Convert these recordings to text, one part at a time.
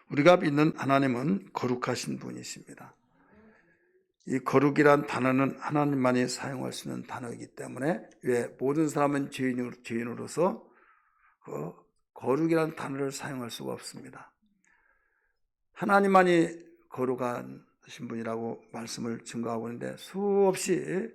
우리가 믿는 하나님은 거룩하신 분이십니다. 이 거룩이란 단어는 하나님만이 사용할 수 있는 단어이기 때문에 왜 모든 사람은 죄인으로서 거룩이란 단어를 사용할 수가 없습니다. 하나님만이 거룩하신 분이라고 말씀을 증거하고 있는데 수없이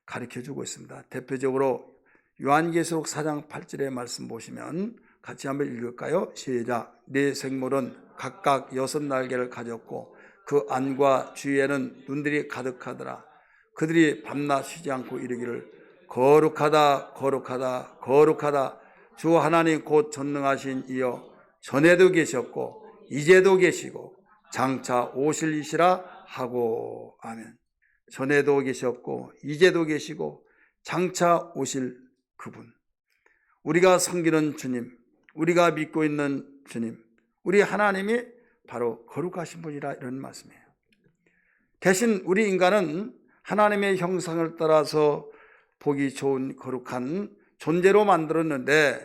가르쳐주고 있습니다. 대표적으로 요한계시록 4장 8절의 말씀 보시면 같이 한번 읽을까요? 시작. 네 생물은 각각 6날개를 가졌고 그 안과 주위에는 눈들이 가득하더라. 그들이 밤낮 쉬지 않고 이르기를 거룩하다 거룩하다 거룩하다 주 하나님 곧 전능하신 이여 전에도 계셨고 이제도 계시고 장차 오실 이시라 하고. 아멘. 전에도 계셨고 이제도 계시고 장차 오실 그분, 우리가 섬기는 주님, 우리가 믿고 있는 주님, 우리 하나님이 바로 거룩하신 분이라 이런 말씀이에요. 대신 우리 인간은 하나님의 형상을 따라서 보기 좋은 거룩한 존재로 만들었는데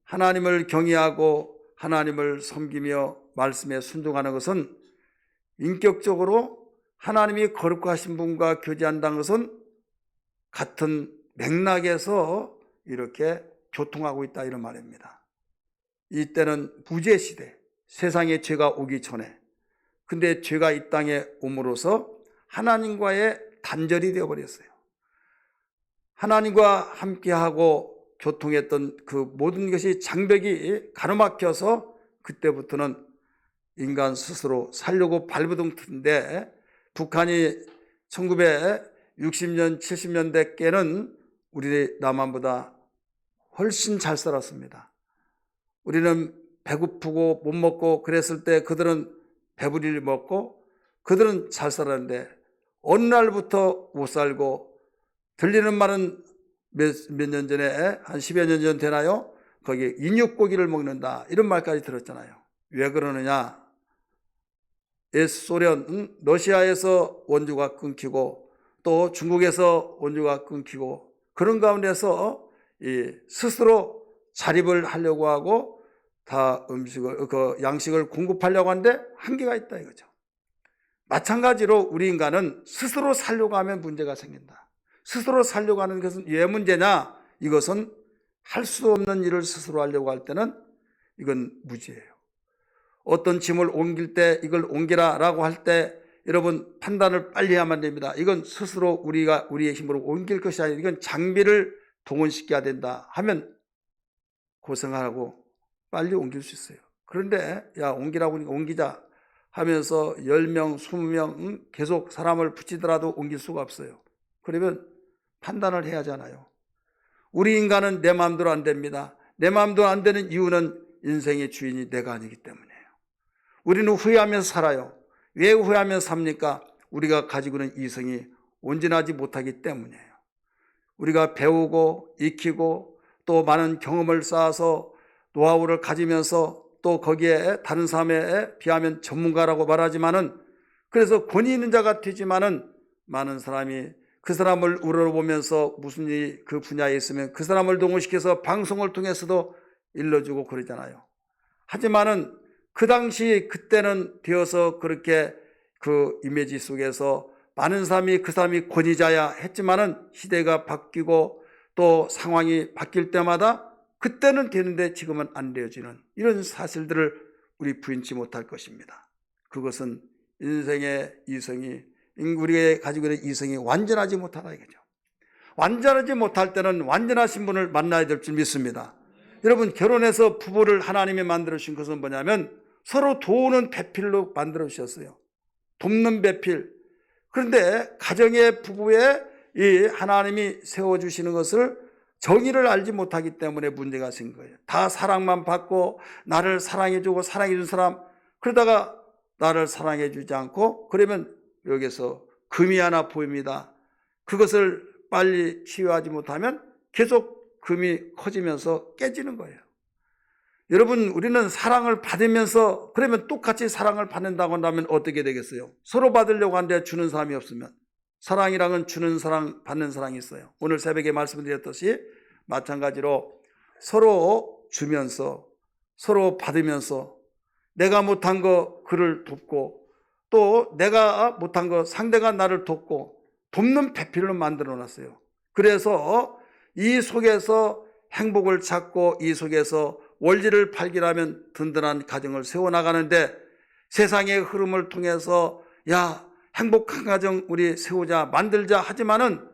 하나님을 경외하고 하나님을 섬기며 말씀에 순종하는 것은 인격적으로 하나님이 거룩하신 분과 교제한다는 것은 같은 맥락에서 이렇게 교통하고 있다 이런 말입니다. 이때는 무죄 시대, 세상에 죄가 오기 전에, 근데 죄가 이 땅에 옴으로써 하나님과의 단절이 되어버렸어요. 하나님과 함께하고 교통했던 그 모든 것이 장벽이 가로막혀서 그때부터는 인간 스스로 살려고 발버둥 튼데 북한이 1960년, 70년대께는 우리 남한보다 훨씬 잘 살았습니다. 우리는 배고프고 못 먹고 그랬을 때 그들은 배부리를 먹고 그들은 잘 살았는데 어느 날부터 못 살고, 들리는 말은 몇 년 전에 한 10여 년 전 되나요? 거기 인육고기를 먹는다 이런 말까지 들었잖아요. 왜 그러느냐? 소련, 러시아에서 원주가 끊기고 또 중국에서 원주가 끊기고 그런 가운데서 스스로 자립을 하려고 하고 다 양식을 공급하려고 하는데 한계가 있다 이거죠. 마찬가지로 우리 인간은 스스로 살려고 하면 문제가 생긴다. 스스로 살려고 하는 것은 왜 문제냐? 이것은 할 수 없는 일을 스스로 하려고 할 때는 이건 무지예요. 어떤 짐을 옮길 때 이걸 옮기라 라고 할 때 여러분 판단을 빨리 해야만 됩니다. 이건 스스로 우리가 우리의 힘으로 옮길 것이 아니라 이건 장비를 동원시켜야 된다 하면 고생하고 빨리 옮길 수 있어요. 그런데 야 옮기라고 하니까 옮기자 하면서 10명, 20명 계속 사람을 붙이더라도 옮길 수가 없어요. 그러면 판단을 해야 하잖아요. 우리 인간은 내 마음대로 안 됩니다. 내 마음대로 안 되는 이유는 인생의 주인이 내가 아니기 때문이에요. 우리는 후회하면서 살아요. 왜 후회하면서 삽니까? 우리가 가지고 있는 이성이 온전하지 못하기 때문이에요. 우리가 배우고 익히고 또 많은 경험을 쌓아서 노하우를 가지면서 또 거기에 다른 사람에 비하면 전문가라고 말하지만은, 그래서 권위 있는 자가 되지만은 많은 사람이 그 사람을 우러러보면서 무슨 일이 그 분야에 있으면 그 사람을 동원시켜서 방송을 통해서도 일러주고 그러잖아요. 하지만은 그 당시 그때는 되어서 그렇게 그 이미지 속에서 많은 사람이 그 사람이 권위자야 했지만은 시대가 바뀌고 또 상황이 바뀔 때마다 그때는 되는데 지금은 안 되어지는 이런 사실들을 우리 부인치 못할 것입니다. 그것은 인생의 이성이, 우리가 가지고 있는 이성이 완전하지 못하다 이거죠. 완전하지 못할 때는 완전하신 분을 만나야 될 줄 믿습니다. 여러분, 결혼해서 부부를 하나님이 만들어 주신 것은 뭐냐면 서로 도우는 배필로 만들어 주셨어요. 돕는 배필. 그런데 가정의 부부에 이 하나님이 세워주시는 것을 정의를 알지 못하기 때문에 문제가 생긴 거예요. 다 사랑만 받고 나를 사랑해주고 사랑해준 사람, 그러다가 나를 사랑해주지 않고 그러면 여기서 금이 하나 보입니다. 그것을 빨리 치유하지 못하면 계속 금이 커지면서 깨지는 거예요. 여러분, 우리는 사랑을 받으면서 그러면 똑같이 사랑을 받는다고 한다면 어떻게 되겠어요? 서로 받으려고 하는데 주는 사람이 없으면. 사랑이랑은 주는 사랑, 받는 사랑이 있어요. 오늘 새벽에 말씀드렸듯이 마찬가지로 서로 주면서 서로 받으면서 내가 못한 거 그를 돕고 또 내가 못한 거 상대가 나를 돕고 돕는 배필로 만들어 놨어요. 그래서 이 속에서 행복을 찾고 이 속에서 원리를 발견하면 든든한 가정을 세워나가는데 세상의 흐름을 통해서 야 행복한 가정 우리 세우자 만들자 하지만은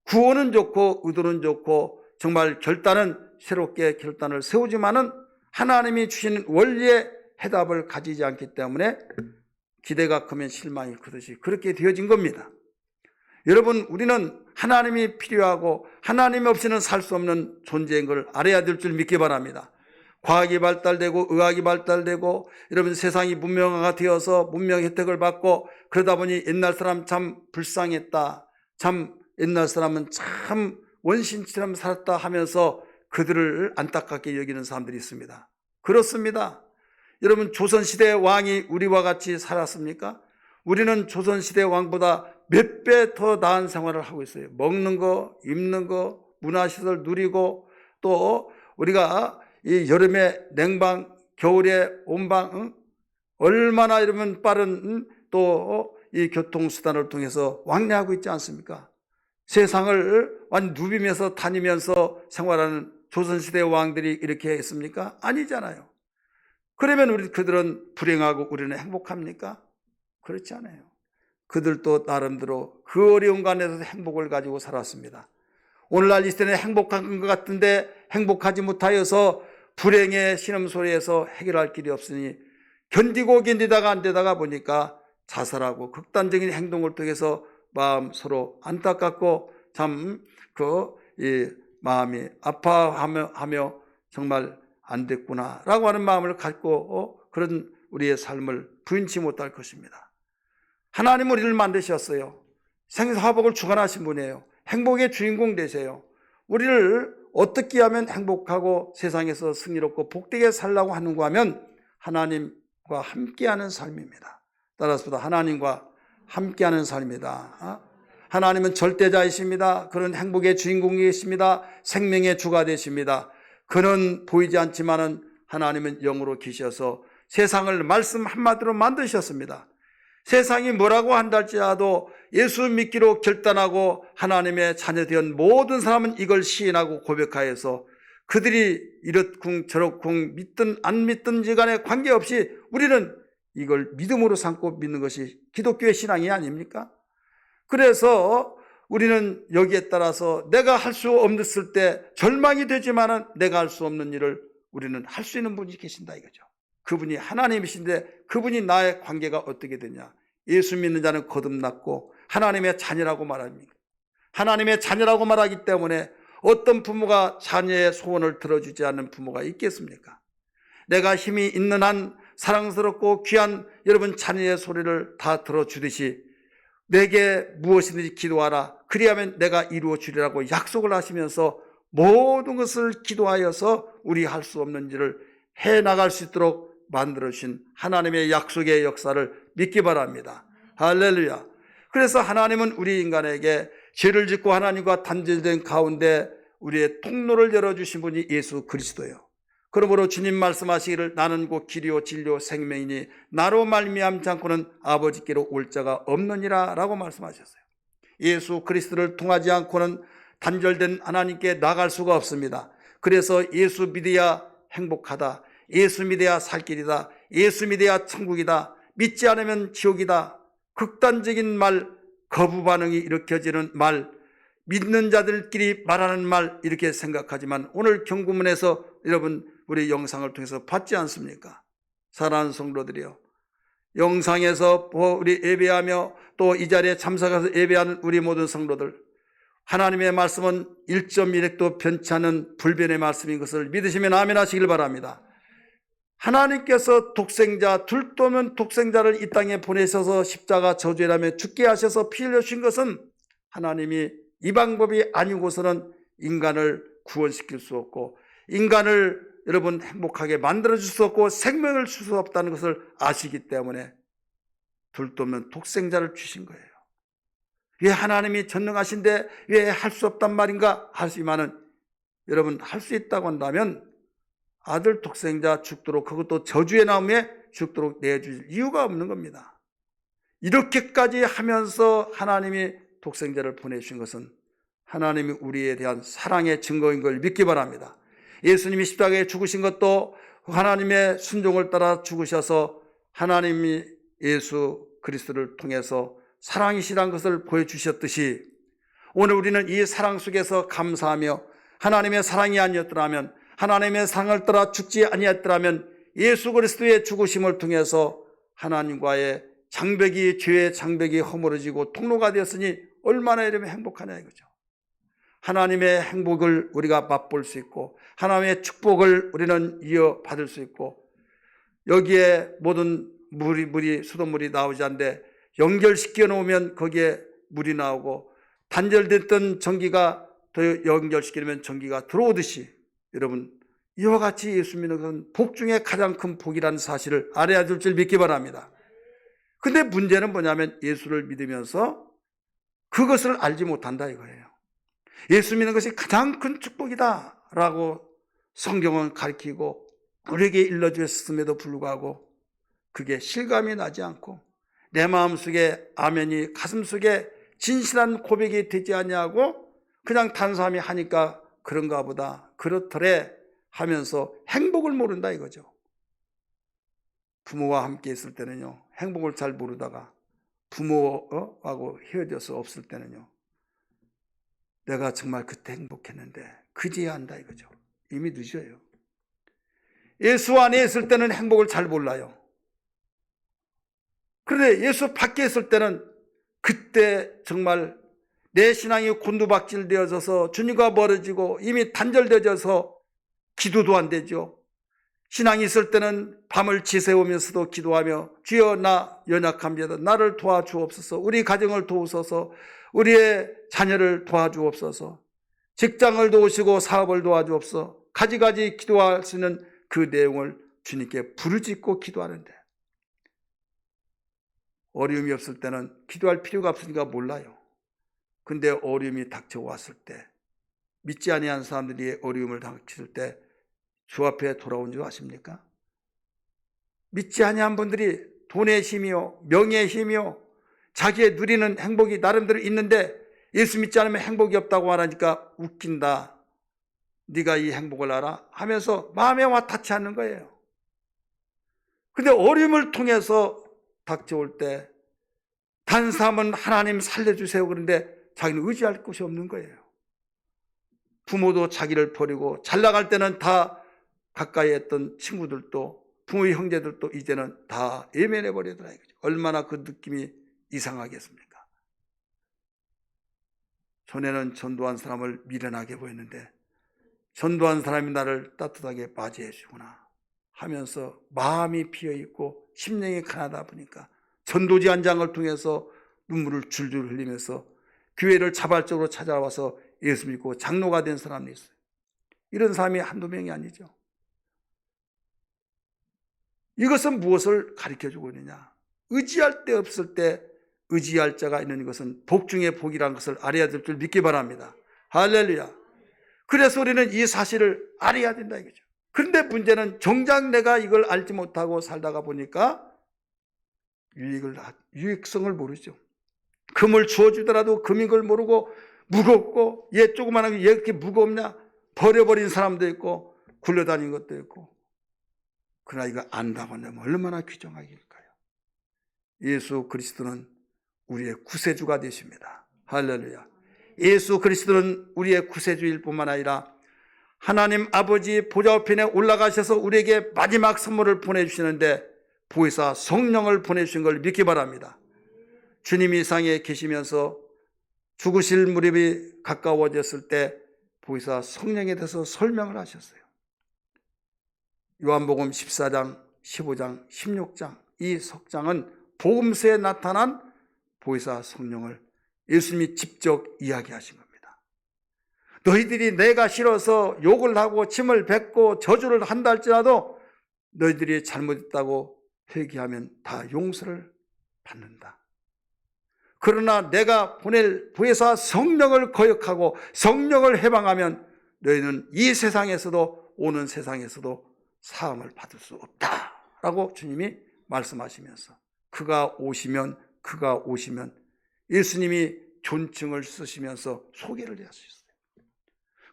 구호는 좋고 의도는 좋고 정말 결단은 새롭게 결단을 세우지만은 하나님이 주시는 원리의 해답을 가지지 않기 때문에 기대가 크면 실망이 크듯이 그렇게 되어진 겁니다. 여러분 우리는 하나님이 필요하고 하나님 없이는 살 수 없는 존재인 걸 알아야 될 줄 믿기 바랍니다. 과학이 발달되고 의학이 발달되고 여러분 세상이 문명화가 되어서 문명 혜택을 받고 그러다 보니 옛날 사람 참 불쌍했다. 참 옛날 사람은 참 원신처럼 살았다 하면서 그들을 안타깝게 여기는 사람들이 있습니다. 그렇습니다. 여러분 조선시대 왕이 우리와 같이 살았습니까? 우리는 조선시대 왕보다 몇 배 더 나은 생활을 하고 있어요. 먹는 거, 입는 거, 문화시설 누리고 또 우리가 이 여름에 냉방, 겨울에 온방, 얼마나 이러면 빠른 또 이 교통수단을 통해서 왕래하고 있지 않습니까? 세상을 완 누비면서 다니면서 생활하는 조선시대 왕들이 이렇게 했습니까? 아니잖아요. 그러면 그들은 불행하고 우리는 행복합니까? 그렇지 않아요. 그들도 나름대로 그 어려운 간에서 행복을 가지고 살았습니다. 오늘날 이 시대는 행복한 것 같은데 행복하지 못하여서 불행의 신음소리에서 해결할 길이 없으니 견디고 견디다가 안 되다가 보니까 자살하고 극단적인 행동을 통해서 마음 서로 안타깝고 참 마음이 아파하며 정말 안 됐구나라고 하는 마음을 갖고 그런 우리의 삶을 부인치 못할 것입니다. 하나님은 우리를 만드셨어요. 생사화복을 주관하신 분이에요. 행복의 주인공 되세요. 우리를 어떻게 하면 행복하고 세상에서 승리롭고 복되게 살라고 하는가 하면 하나님과 함께하는 삶입니다. 따라서 하나님과 함께하는 삶이다. 하나님은 절대자이십니다. 그는 행복의 주인공이십니다. 생명의 주가 되십니다. 그는 보이지 않지만은 하나님은 영으로 계셔서 세상을 말씀 한마디로 만드셨습니다. 세상이 뭐라고 한다 할지라도 예수 믿기로 결단하고 하나님의 자녀된 모든 사람은 이걸 시인하고 고백하여서 그들이 이렇쿵 저렇쿵 믿든 안 믿든지 간에 관계없이 우리는 이걸 믿음으로 삼고 믿는 것이 기독교의 신앙이 아닙니까? 그래서 우리는 여기에 따라서 내가 할 수 없을 때 절망이 되지만은 내가 할 수 없는 일을 우리는 할 수 있는 분이 계신다 이거죠. 그분이 하나님이신데 그분이 나의 관계가 어떻게 되냐? 예수 믿는 자는 거듭났고 하나님의 자녀라고 말합니다. 하나님의 자녀라고 말하기 때문에 어떤 부모가 자녀의 소원을 들어주지 않는 부모가 있겠습니까? 내가 힘이 있는 한 사랑스럽고 귀한 여러분 자녀의 소리를 다 들어주듯이 내게 무엇이든지 기도하라 그리하면 내가 이루어 주리라고 약속을 하시면서 모든 것을 기도하여서 우리 할 수 없는 일을 해나갈 수 있도록 만들어주신 하나님의 약속의 역사를 믿기 바랍니다. 할렐루야. 그래서 하나님은 우리 인간에게 죄를 짓고 하나님과 단절된 가운데 우리의 통로를 열어주신 분이 예수 그리스도예요. 그러므로 주님 말씀하시기를 나는 곧 길이요 진리요 생명이니 나로 말미암지 않고는 아버지께로 올 자가 없느니라 라고 말씀하셨어요. 예수 그리스도를 통하지 않고는 단절된 하나님께 나갈 수가 없습니다. 그래서 예수 믿어야 행복하다. 예수 믿어야 살 길이다. 예수 믿어야 천국이다. 믿지 않으면 지옥이다. 극단적인 말, 거부 반응이 일으켜지는 말, 믿는 자들끼리 말하는 말 이렇게 생각하지만 오늘 경구문에서 여러분 우리 영상을 통해서 봤지 않습니까? 사랑하는 성도들이요. 영상에서 우리 예배하며 또 이 자리에 참석해서 예배하는 우리 모든 성도들 하나님의 말씀은 1.1핵도 변치 않은 불변의 말씀인 것을 믿으시면 아멘 하시길 바랍니다. 하나님께서 독생자 둘도 없는 독생자를 이 땅에 보내셔서 십자가 저주라며 죽게 하셔서 피 흘려주신 것은 하나님이 이 방법이 아니고서는 인간을 구원시킬 수 없고 인간을 여러분 행복하게 만들어줄 수 없고 생명을 줄 수 없다는 것을 아시기 때문에 둘도 없는 독생자를 주신 거예요. 왜 하나님이 전능하신데 왜 할 수 없단 말인가 하시지만은 여러분 할 수 있다고 한다면 아들 독생자 죽도록 그것도 저주의 나무에 죽도록 내줄 이유가 없는 겁니다. 이렇게까지 하면서 하나님이 독생자를 보내주신 것은 하나님이 우리에 대한 사랑의 증거인 걸 믿기 바랍니다. 예수님이 십자가에 죽으신 것도 하나님의 순종을 따라 죽으셔서 하나님이 예수 그리스도를 통해서 사랑이시란 것을 보여주셨듯이 오늘 우리는 이 사랑 속에서 감사하며 하나님의 사랑이 아니었더라면, 하나님의 사랑을 따라 죽지 아니었더라면 예수 그리스도의 죽으심을 통해서 하나님과의 장벽이, 죄의 장벽이 허물어지고 통로가 되었으니 얼마나 이러면 행복하냐 이거죠. 하나님의 행복을 우리가 맛볼 수 있고 하나님의 축복을 우리는 이어받을 수 있고, 여기에 모든 물이 수돗물이 나오지 않는데 연결시켜 놓으면 거기에 물이 나오고, 단절됐던 전기가 더 연결시키면 전기가 들어오듯이, 여러분 이와 같이 예수 믿는 것은 복 중에 가장 큰 복이라는 사실을 알아야 될 줄 믿기 바랍니다. 근데 문제는 뭐냐면 예수를 믿으면서 그것을 알지 못한다 이거예요. 예수 믿는 것이 가장 큰 축복이다 라고 성경은 가르치고 우리에게 일러주었음에도 불구하고 그게 실감이 나지 않고 내 마음속에 아멘이 가슴속에 진실한 고백이 되지 않냐고 그냥 단사함이 하니까 그런가 보다, 그렇더래 하면서 행복을 모른다 이거죠. 부모와 함께 있을 때는요, 행복을 잘 모르다가 부모하고 헤어져서 없을 때는요, 내가 정말 그때 행복했는데 그제야 한다 이거죠. 이미 늦어요. 예수 안에 있을 때는 행복을 잘 몰라요. 그런데 예수 밖에 있을 때는 그때 정말 내 신앙이 곤두박질되어져서 주님과 멀어지고 이미 단절되어져서 기도도 안 되죠. 신앙이 있을 때는 밤을 지새우면서도 기도하며 주여 나 연약합니다. 나를 도와주옵소서. 우리 가정을 도우소서. 우리의 자녀를 도와주옵소서. 직장을 도우시고 사업을 도와주옵소서. 가지가지 기도할 수 있는 그 내용을 주님께 부르짖고 기도하는데, 어려움이 없을 때는 기도할 필요가 없으니까 몰라요. 근데 어려움이 닥쳐왔을 때, 믿지 아니한 사람들이 어려움을 닥칠 때 주 앞에 돌아온 줄 아십니까? 믿지 아니한 분들이 돈의 힘이요, 명예의 힘이요, 자기의 누리는 행복이 나름대로 있는데 예수 믿지 않으면 행복이 없다고 말하니까 웃긴다. 네가 이 행복을 알아? 하면서 마음에 와 닿지 않는 거예요. 근데 어려움을 통해서 닥쳐올 때 단사함은 하나님 살려주세요 그런데 자기는 의지할 곳이 없는 거예요. 부모도 자기를 버리고 잘 나갈 때는 다 가까이 했던 친구들도 부모의 형제들도 이제는 다 외면해 버리더라 이거죠. 얼마나 그 느낌이 이상하겠습니까? 전에는 전도한 사람을 미련하게 보였는데 전도한 사람이 나를 따뜻하게 맞이해 주구나 하면서 마음이 비어있고 심령이 가난하다 보니까 전도지 한 장을 통해서 눈물을 줄줄 흘리면서 교회를 자발적으로 찾아와서 예수 믿고 장로가 된 사람이 있어요. 이런 사람이 한두 명이 아니죠. 이것은 무엇을 가르쳐주고 있느냐? 의지할 데 없을 때 의지할 자가 있는 것은 복 중에 복이라는 것을 알아야 될 줄 믿기 바랍니다. 할렐루야. 그래서 우리는 이 사실을 알아야 된다 이거죠. 그런데 문제는 정작 내가 이걸 알지 못하고 살다가 보니까 유익성을 모르죠. 금을 주어주더라도 금인 걸 모르고 무겁고 얘 조그마한 게 왜 이렇게 무겁냐 버려버린 사람도 있고 굴러다닌 것도 있고, 그러나 이거 안다고 하면 얼마나 귀중하길까요? 예수 그리스도는 우리의 구세주가 되십니다. 할렐루야. 예수 그리스도는 우리의 구세주일 뿐만 아니라 하나님 아버지 보좌우편에 올라가셔서 우리에게 마지막 선물을 보내주시는데 보혜사 성령을 보내주신 걸 믿기 바랍니다. 주님이 이 세상에 계시면서 죽으실 무렵이 가까워졌을 때 보혜사 성령에 대해서 설명을 하셨어요. 요한복음 14장, 15장, 16장 이 석장은 복음서에 나타난 보혜사 성령을 예수님이 직접 이야기하신 겁니다. 너희들이 내가 싫어서 욕을 하고 침을 뱉고 저주를 한다 할지라도 너희들이 잘못했다고 회개하면 다 용서를 받는다. 그러나 내가 보낼 보혜사 성령을 거역하고 성령을 해방하면 너희는 이 세상에서도 오는 세상에서도 사함을 받을 수 없다 라고 주님이 말씀하시면서 그가 오시면 예수님이 존칭을 쓰시면서 소개를 하셨어요.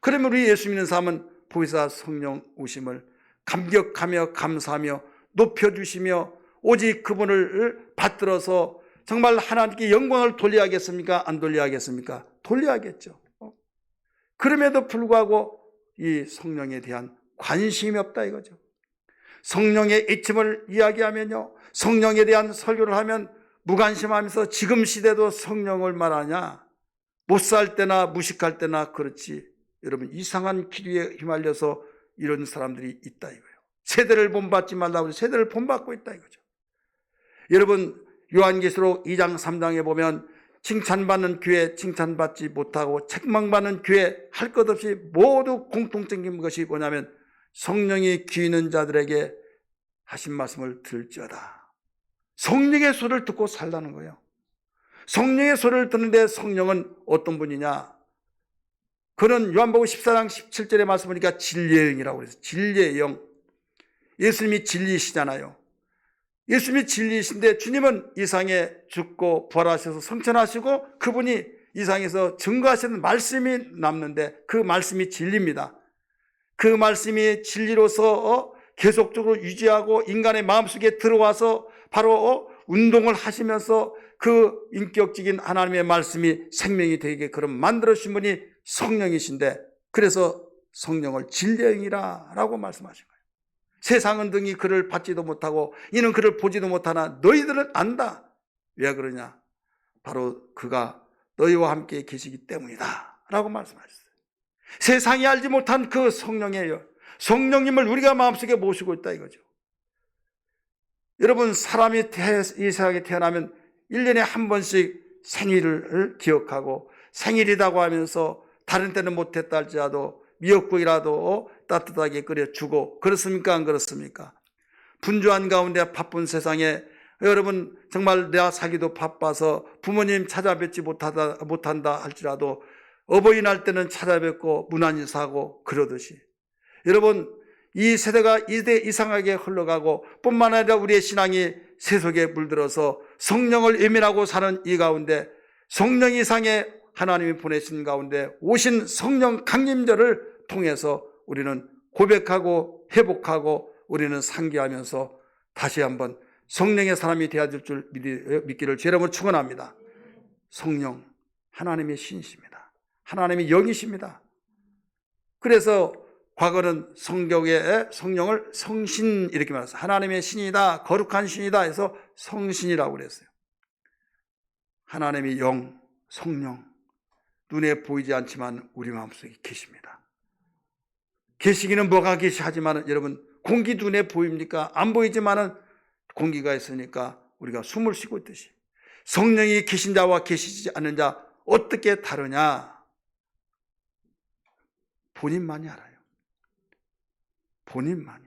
그러면 우리 예수 믿는 사람은 보혜사 성령 오심을 감격하며 감사하며 높여주시며 오직 그분을 받들어서 정말 하나님께 영광을 돌려야겠습니까? 안 돌려야겠습니까? 돌려야겠죠. 그럼에도 불구하고 이 성령에 대한 관심이 없다 이거죠. 성령의 이침을 이야기하면요, 성령에 대한 설교를 하면 무관심하면서 지금 시대도 성령을 말하냐, 못 살 때나 무식할 때나 그렇지. 여러분, 이상한 기류에 휘말려서 이런 사람들이 있다 이거예요. 세대를 본받지 말라고 세대를 본받고 있다 이거죠. 여러분, 요한계시록 2장 3장에 보면 칭찬받는 교회, 칭찬받지 못하고 책망받는 교회, 할 것 없이 모두 공통적인 것이 뭐냐면 성령이 귀 있는 자들에게 하신 말씀을 들을지어다. 성령의 소리를 듣고 살라는 거예요. 성령의 소리를 듣는데 성령은 어떤 분이냐? 그는 요한복음 14장 17절의 말씀 보니까 진리의 영이라고 그랬어요. 진리의 영. 예수님이 진리시잖아요. 예수님이 진리이신데 주님은 이 상에 죽고 부활하셔서 성천하시고 그분이 이 상에서 증거하시는 말씀이 남는데 그 말씀이 진리입니다. 그 말씀이 진리로서 계속적으로 유지하고 인간의 마음속에 들어와서 바로 운동을 하시면서 그 인격적인 하나님의 말씀이 생명이 되게 그럼 만들어주신 분이 성령이신데, 그래서 성령을 진리의 영이라고 말씀하신 거예요. 세상은 등이 그를 받지도 못하고 이는 그를 보지도 못하나 너희들은 안다. 왜 그러냐? 바로 그가 너희와 함께 계시기 때문이다 라고 말씀하셨어요. 세상이 알지 못한 그 성령이에요. 성령님을 우리가 마음속에 모시고 있다 이거죠. 여러분, 사람이 이 세상에 태어나면 1년에 한 번씩 생일을 기억하고 생일이라고 하면서 다른 때는 못했다 할지라도 미역국이라도 따뜻하게 끓여주고, 그렇습니까? 안 그렇습니까? 분주한 가운데 바쁜 세상에 여러분, 정말 내가 살기도 바빠서 부모님 찾아뵙지 못한다 할지라도 어버이날 때는 찾아뵙고 문안인사하고 그러듯이, 여러분, 이 세대가 이상하게 흘러가고 뿐만 아니라 우리의 신앙이 세속에 물들어서 성령을 외면하고 사는 이 가운데 성령 이상의 하나님이 보내신 가운데 오신 성령 강림절을 통해서 우리는 고백하고 회복하고 우리는 상기하면서 다시 한번 성령의 사람이 되어야 될 줄 믿기를 제 이름으로 축원합니다. 성령, 하나님의 신이십니다. 하나님의 영이십니다. 그래서 과거는 성경에 성령을 성신 이렇게 말했어요. 하나님의 신이다, 거룩한 신이다 해서 성신이라고 그랬어요. 하나님의 영, 성령, 눈에 보이지 않지만 우리 마음속에 계십니다. 계시기는 뭐가 계시하지만 여러분, 공기 눈에 보입니까? 안 보이지만은 공기가 있으니까 우리가 숨을 쉬고 있듯이 성령이 계신 자와 계시지 않는 자 어떻게 다르냐? 본인만이 알아요. 본인만이.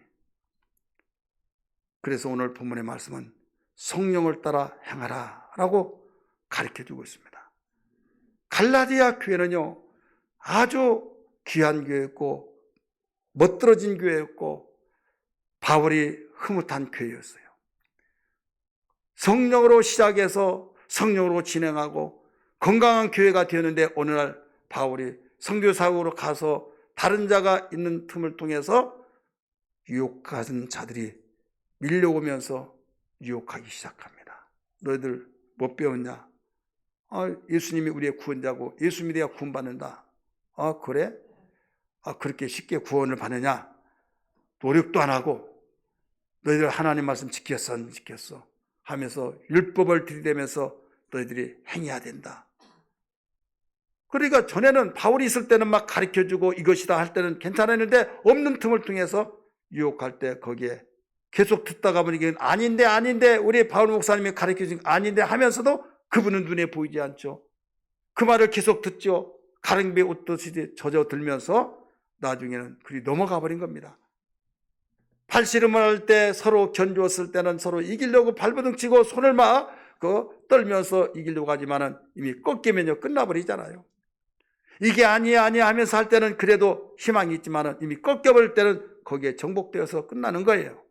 그래서 오늘 본문의 말씀은 성령을 따라 행하라 라고 가르쳐주고 있습니다. 갈라디아 교회는요, 아주 귀한 교회였고 멋들어진 교회였고 바울이 흐뭇한 교회였어요. 성령으로 시작해서 성령으로 진행하고 건강한 교회가 되었는데 오늘날 바울이 선교사역으로 가서 다른 자가 있는 틈을 통해서 유혹하는 자들이 밀려오면서 유혹하기 시작합니다. 너희들 못 배웠냐? 예수님이 우리의 구원자고 예수님이 돼야 구원받는다. 그래? 그렇게 쉽게 구원을 받느냐? 노력도 안 하고 너희들 하나님 말씀 지켰어 안 지켰어 하면서 율법을 들이대면서 너희들이 행해야 된다. 그러니까 전에는 바울이 있을 때는 막 가르쳐주고 이것이다 할 때는 괜찮았는데 없는 틈을 통해서 유혹할 때 거기에 계속 듣다가 보니까 아닌데 우리 바울 목사님이 가르쳐준 아닌데 하면서도 그분은 눈에 보이지 않죠. 그 말을 계속 듣죠. 가랑비에 옷듯이 젖어들면서 나중에는 그리 넘어가 버린 겁니다. 팔씨름을 할 때 서로 견주었을 때는 서로 이기려고 발버둥치고 손을 막 떨면서 이기려고 하지만은 이미 꺾이면요 끝나버리잖아요. 이게 아니야 하면서 할 때는 그래도 희망이 있지만은 이미 꺾여버릴 때는 거기에 정복되어서 끝나는 거예요.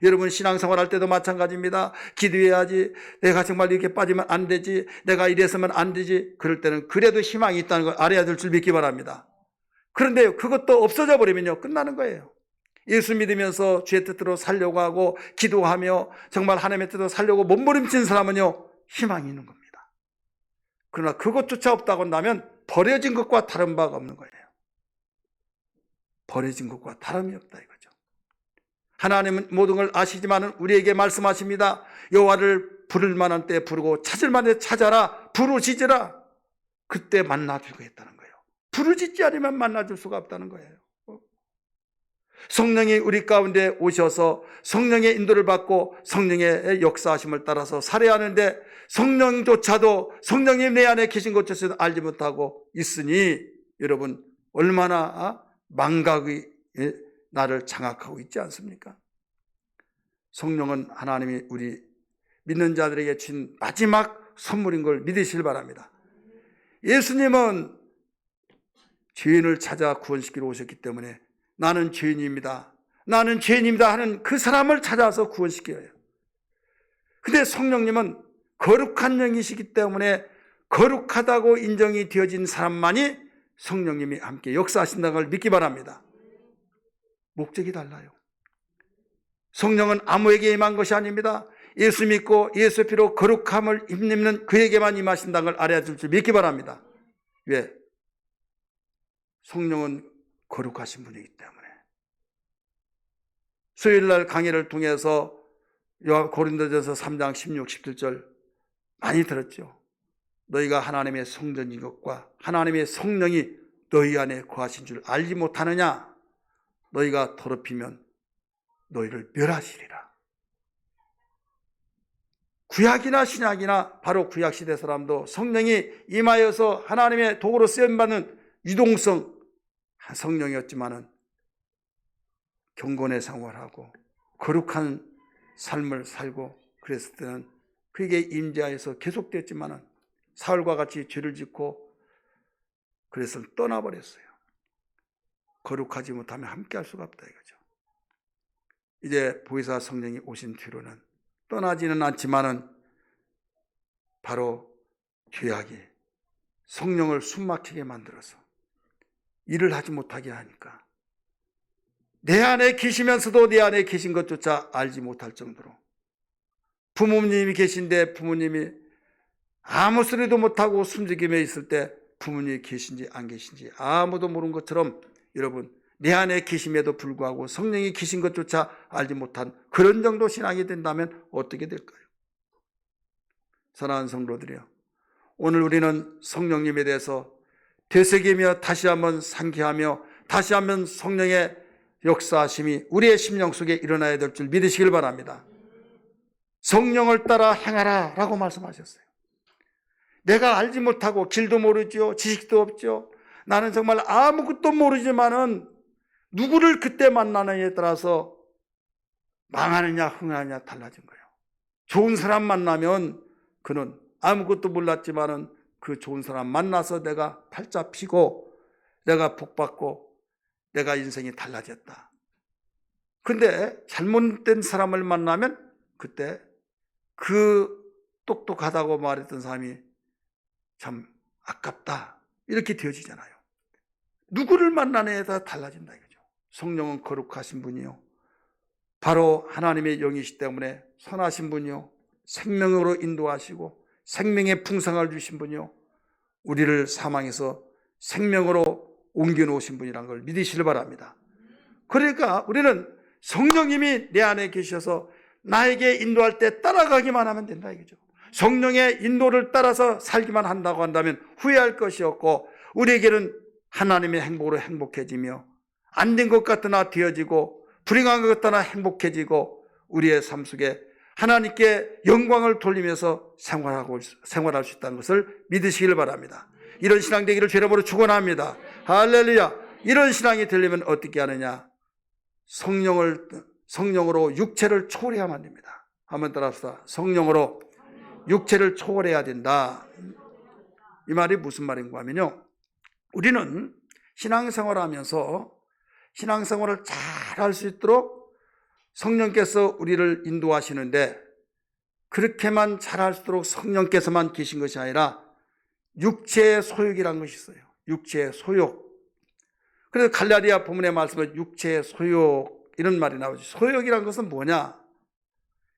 여러분 신앙생활 할 때도 마찬가지입니다. 기도해야지, 내가 정말 이렇게 빠지면 안 되지, 내가 이래서면 안 되지, 그럴 때는 그래도 희망이 있다는 걸 알아야 될 줄 믿기 바랍니다. 그런데 그것도 없어져 버리면요, 끝나는 거예요. 예수 믿으면서 주의 뜻대로 살려고 하고 기도하며 정말 하나님의 뜻대로 살려고 몸부림친 사람은요, 희망이 있는 겁니다. 그러나 그것조차 없다고 한다면 버려진 것과 다른 바가 없는 거예요. 버려진 것과 다름이 없다 이거죠. 하나님은 모든 걸 아시지만 우리에게 말씀하십니다. 여호와를 부를 만한 때 부르고 찾을 만한 때 찾아라, 부르짖으라. 그때 만나주고 했다는 거예요. 부르짖지 않으면 만나줄 수가 없다는 거예요. 성령이 우리 가운데 오셔서 성령의 인도를 받고 성령의 역사하심을 따라서 살아야 하는데, 성령조차도 성령님 내 안에 계신 것조차도 알지 못하고 있으니 여러분 얼마나 망각이 나를 장악하고 있지 않습니까? 성령은 하나님이 우리 믿는 자들에게 준 마지막 선물인 걸 믿으시길 바랍니다. 예수님은 죄인을 찾아 구원시키러 오셨기 때문에 나는 죄인입니다, 나는 죄인입니다 하는 그 사람을 찾아서 구원시켜요. 근데 성령님은 거룩한 영이시기 때문에 거룩하다고 인정이 되어진 사람만이 성령님이 함께 역사하신다는 걸 믿기 바랍니다. 목적이 달라요. 성령은 아무에게 임한 것이 아닙니다. 예수 믿고 예수 피로 거룩함을 입는 그에게만 임하신다는 걸 알아야 될 줄 믿기 바랍니다. 왜? 성령은 거룩하신 분이기 때문에. 수요일날 강의를 통해서 고린도전서 3장 16, 17절 많이 들었죠. 너희가 하나님의 성전인 것과 하나님의 성령이 너희 안에 거하신 줄 알지 못하느냐? 너희가 더럽히면 너희를 멸하시리라. 구약이나 신약이나 바로 구약시대 사람도 성령이 임하여서 하나님의 도구로 쓰임받는 유동성 성령이었지만은 경건의 생활하고 거룩한 삶을 살고 그랬을 때는 그에게 임재하여서 계속됐지만은 사울과 같이 죄를 짓고 그래서 떠나버렸어요. 거룩하지 못하면 함께할 수가 없다 이거죠. 이제 보혜사 성령이 오신 뒤로는 떠나지는 않지만은 바로 죄악이 성령을 숨막히게 만들어서 일을 하지 못하게 하니까 내 안에 계시면서도 내 안에 계신 것조차 알지 못할 정도로, 부모님이 계신데 부모님이 아무 소리도 못하고 숨죽이며 있을 때 부모님이 계신지 안 계신지 아무도 모르는 것처럼 여러분 내 안에 계심에도 불구하고 성령이 계신 것조차 알지 못한 그런 정도 신앙이 된다면 어떻게 될까요? 사랑하는 성도들이요, 오늘 우리는 성령님에 대해서 되새기며 다시 한번 상기하며 다시 한번 성령의 역사하심이 우리의 심령 속에 일어나야 될 줄 믿으시길 바랍니다. 성령을 따라 행하라 라고 말씀하셨어요. 내가 알지 못하고 길도 모르죠, 지식도 없죠, 나는 정말 아무것도 모르지만은 누구를 그때 만나느냐에 따라서 망하느냐 흥하느냐 달라진 거예요. 좋은 사람 만나면 그는 아무것도 몰랐지만은 그 좋은 사람 만나서 내가 팔자 피고 내가 복받고 내가 인생이 달라졌다. 근데 잘못된 사람을 만나면 그때 그 똑똑하다고 말했던 사람이 참 아깝다 이렇게 되어지잖아요. 누구를 만나느냐에 따라 달라진다 이거죠. 성령은 거룩하신 분이요, 바로 하나님의 영이시기 때문에 선하신 분이요, 생명으로 인도하시고 생명의 풍성을 주신 분이요, 우리를 사망에서 생명으로 옮겨놓으신 분이라는 걸 믿으시길 바랍니다. 그러니까 우리는 성령님이 내 안에 계셔서 나에게 인도할 때 따라가기만 하면 된다 이거죠. 성령의 인도를 따라서 살기만 한다고 한다면 후회할 것이 없고 우리에게는 하나님의 행복으로 행복해지며 안 된 것 같으나 되어지고 불행한 것 같으나 행복해지고 우리의 삶 속에 하나님께 영광을 돌리면서 생활할 수 있다는 것을 믿으시길 바랍니다. 이런 신앙 되기를 주의 이름으로 축원합니다. 할렐루야. 이런 신앙이 되려면 어떻게 하느냐? 성령으로 육체를 초월해야만 됩니다. 한번 따라합시다. 성령으로 육체를 초월해야 된다. 이 말이 무슨 말인가 하면요, 우리는 신앙생활을 하면서 신앙생활을 잘 할 수 있도록 성령께서 우리를 인도하시는데 그렇게만 잘할수록 성령께서만 계신 것이 아니라 육체의 소욕이라는 것이 있어요. 육체의 소욕. 그래서 갈라디아 본문의 말씀은 육체의 소욕 이런 말이 나오죠. 소욕이라는 것은 뭐냐?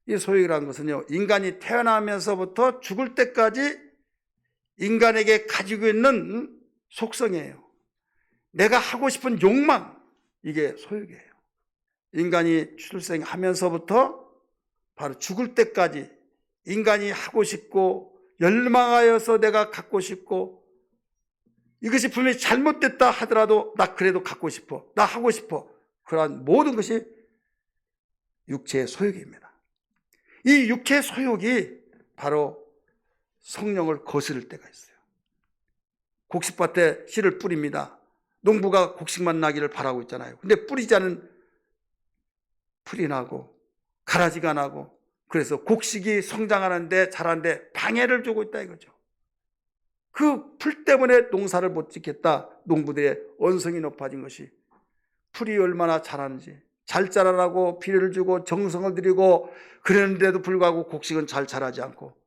이 소욕이라는 것은요, 인간이 태어나면서부터 죽을 때까지 인간에게 가지고 있는 속성이에요. 내가 하고 싶은 욕망, 이게 소욕이에요. 인간이 출생하면서부터 바로 죽을 때까지 인간이 하고 싶고 열망하여서 내가 갖고 싶고, 이것이 분명히 잘못됐다 하더라도 나 그래도 갖고 싶어, 나 하고 싶어, 그러한 모든 것이 육체의 소욕입니다. 이 육체의 소욕이 바로 성령을 거스를 때가 있어요. 곡식밭에 씨를 뿌립니다. 농부가 곡식만 나기를 바라고 있잖아요. 근데 뿌리지 않은 풀이 나고 가라지가 나고, 그래서 곡식이 성장하는데 자라는데 방해를 주고 있다 이거죠. 그 풀 때문에 농사를 못 짓겠다. 농부들의 언성이 높아진 것이, 풀이 얼마나 자라는지, 잘 자라라고 비료를 주고 정성을 들이고 그랬는데도 불구하고 곡식은 잘 자라지 않고,